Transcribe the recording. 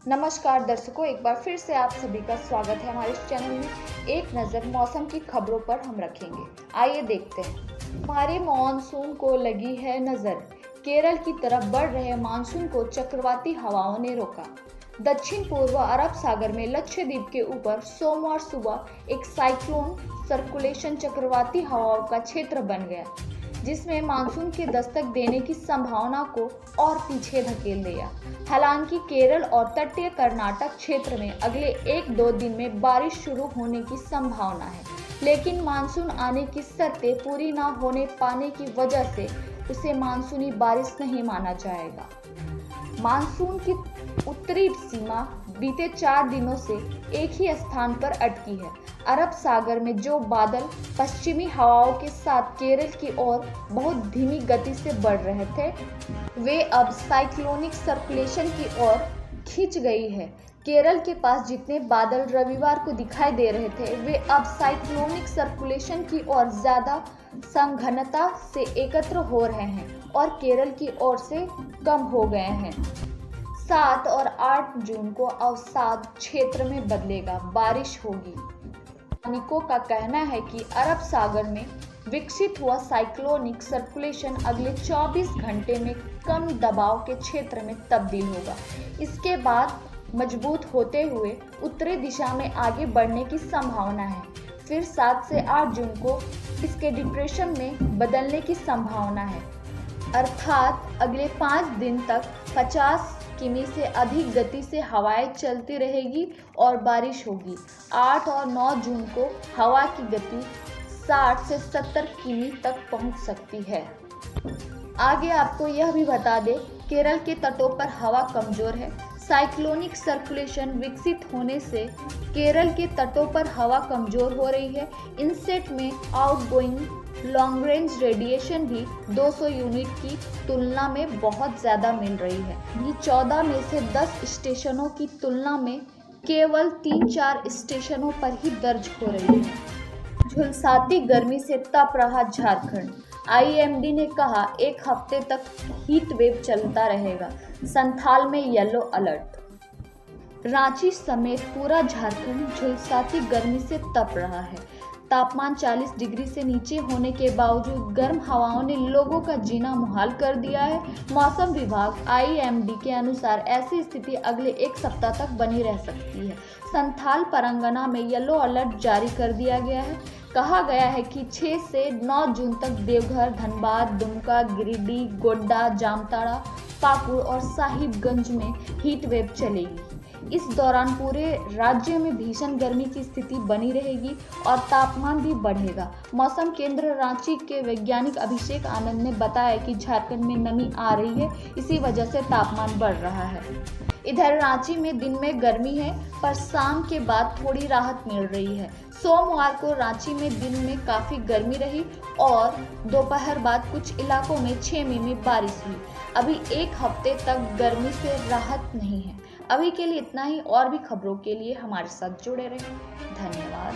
नमस्कार दर्शकों, एक बार फिर से आप सभी का स्वागत है हमारे इस चैनल में। एक नज़र मौसम की खबरों पर हम रखेंगे। आइए देखते हैं। हमारे मानसून को लगी है नज़र। केरल की तरफ बढ़ रहे मानसून को चक्रवाती हवाओं ने रोका। दक्षिण पूर्व अरब सागर में लक्षद्वीप के ऊपर सोमवार सुबह एक साइक्लोन सर्कुलेशन चक्रवाती हवाओं का क्षेत्र बन गया, जिसमें मानसून के दस्तक देने की संभावना को और पीछे धकेल दिया। हालांकि केरल और तटीय कर्नाटक क्षेत्र में अगले 1-2 दिन में बारिश शुरू होने की संभावना है, लेकिन मानसून आने की शर्तें पूरी न होने पाने की वजह से उसे मानसूनी बारिश नहीं माना जाएगा। मानसून की उत्तरी सीमा बीते 4 दिनों से एक ही स्थान पर अटकी है। अरब सागर में जो बादल पश्चिमी हवाओं के साथ केरल की ओर बहुत धीमी गति से बढ़ रहे थे, वे अब साइक्लोनिक सर्कुलेशन की ओर खिंच गई है। केरल के पास जितने बादल रविवार को दिखाई दे रहे थे, वे अब साइक्लोनिक सर्कुलेशन की ओर ज्यादा संघनता से एकत्र हो रहे हैं और केरल की ओर से कम हो गए हैं। 7 और 8 जून को अवसाद क्षेत्र में बदलेगा, बारिश होगी। वैज्ञानिकों का कहना है कि अरब सागर में विकसित हुआ साइक्लोनिक सर्कुलेशन अगले 24 घंटे में कम दबाव के क्षेत्र में तब्दील होगा। इसके बाद मजबूत होते हुए उत्तरी दिशा में आगे बढ़ने की संभावना है। फिर 7 से 8 जून को इसके डिप्रेशन में बदलने की संभावना है, अर्थात अगले 5 दिन तक 50 किमी से अधिक गति से हवाएं चलती रहेगी और बारिश होगी। 8 और 9 जून को हवा की गति 60 से 70 किमी तक पहुंच सकती है। आगे आपको यह भी बता दें, केरल के तटों पर हवा कमजोर है। साइक्लोनिक सर्कुलेशन विकसित होने से केरल के तटों पर हवा कमजोर हो रही है। इनसेट में आउटगोइंग लॉन्ग रेंज रेडिएशन भी 200 यूनिट की तुलना में बहुत ज़्यादा मिल रही है। ये 14 में से 10 स्टेशनों की तुलना में केवल 3-4 स्टेशनों पर ही दर्ज हो रही है। झुलसाती गर्मी से तप रहा झारखंड। आईएमडी ने कहा 1 हफ्ते तक हीट वेव चलता रहेगा। संथाल में येलो अलर्ट। रांची समेत पूरा झारखंड झुलसाती गर्मी से तप रहा है। तापमान 40 डिग्री से नीचे होने के बावजूद गर्म हवाओं ने लोगों का जीना मुहाल कर दिया है। मौसम विभाग आईएमडी के अनुसार ऐसी स्थिति अगले 1 सप्ताह तक बनी रह सकती है। संथाल परगना में येलो अलर्ट जारी कर दिया गया है। कहा गया है कि 6 से 9 जून तक देवघर, धनबाद, दुमका, गिरिडीह, गोड्डा, जामताड़ा, पाकुड़ और साहिबगंज में हीट वेव चलेगी। इस दौरान पूरे राज्य में भीषण गर्मी की स्थिति बनी रहेगी और तापमान भी बढ़ेगा। मौसम केंद्र रांची के वैज्ञानिक अभिषेक आनंद ने बताया कि झारखंड में नमी आ रही है, इसी वजह से तापमान बढ़ रहा है। इधर रांची में दिन में गर्मी है, पर शाम के बाद थोड़ी राहत मिल रही है। सोमवार को रांची में दिन में काफ़ी गर्मी रही और दोपहर बाद कुछ इलाकों में 6 मिमी बारिश हुई। अभी 1 हफ्ते तक गर्मी से राहत नहीं है। अभी के लिए इतना ही। और भी खबरों के लिए हमारे साथ जुड़े रहें। धन्यवाद।